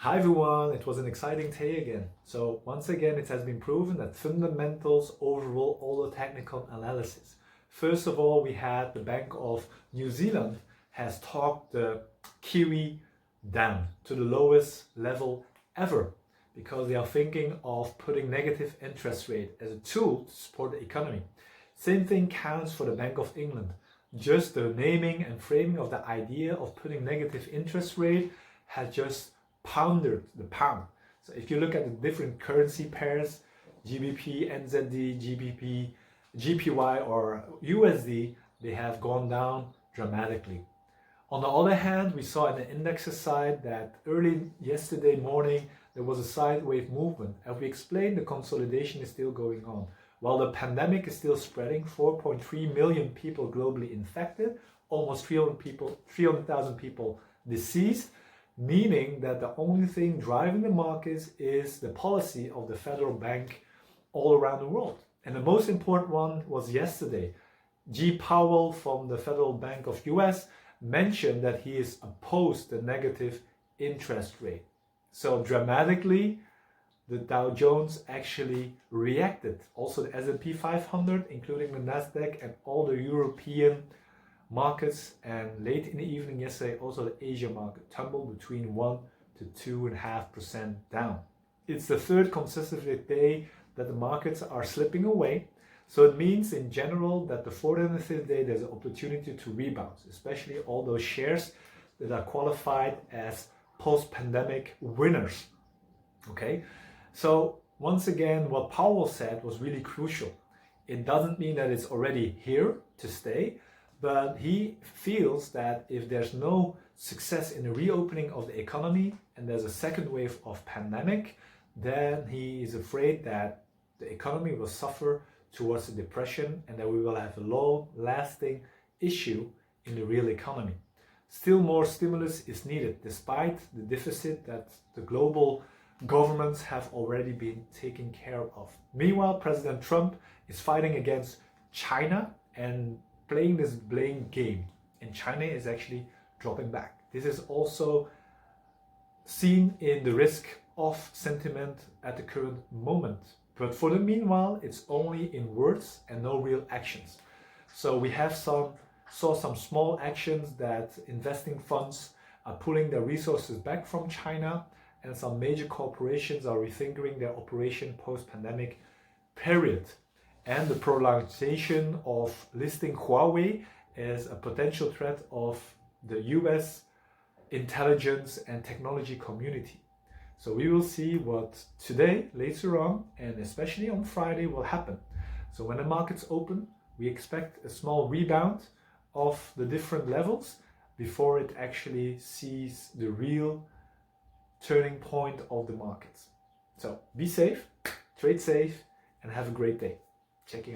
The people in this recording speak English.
Hi everyone, it was an exciting day again. So once again it has been proven that fundamentals overrule all the technical analysis. First of all, we had the Bank of New Zealand has talked the Kiwi down to the lowest level ever because they are thinking of putting negative interest rate as a tool to support the economy. Same thing counts for the Bank of England. Just the naming and framing of the idea of putting negative interest rate has just pounded the pound. So if you look at the different currency pairs, GBP, NZD, GBP, GPY or USD, they have gone down dramatically. On the other hand, we saw in the indexes side that early yesterday morning there was a sideways movement. As we explained, the consolidation is still going on. While the pandemic is still spreading, 4.3 million people globally infected, almost 300,000 people deceased, meaning that the only thing driving the markets is the policy of the federal bank all around the world. And the most important one was yesterday. G. Powell from the Federal Bank of US mentioned that he is opposed to negative interest rate. So dramatically, the Dow Jones actually reacted. Also the S&P 500, including the Nasdaq and all the European markets, and late in the evening yesterday also the Asia market tumbled between 1 to 2.5% down. It's the third consecutive day that the markets are slipping away, so it means in general that the fourth and the fifth day there's an opportunity to rebound, especially all those shares that are qualified as post-pandemic winners. Okay, so once again what Powell said was really crucial. It doesn't mean that it's already here to stay, but he feels that if there's no success in the reopening of the economy and there's a second wave of pandemic, then he is afraid that the economy will suffer towards a depression and that we will have a long-lasting issue in the real economy. Still more stimulus is needed despite the deficit that the global governments have already been taking care of. Meanwhile, President Trump is fighting against China and playing this blame game, and China is actually dropping back. This is also seen in the risk of sentiment at the current moment. But for the meanwhile, it's only in words and no real actions. So we have saw some small actions that investing funds are pulling their resources back from China, and some major corporations are rethinking their operation post-pandemic period. And the prolongation of listing Huawei as a potential threat of the US intelligence and technology community. So we will see what today, later on, and especially on Friday will happen. So when the markets open, we expect a small rebound of the different levels before it actually sees the real turning point of the markets. So be safe, trade safe, and have a great day. Checking out.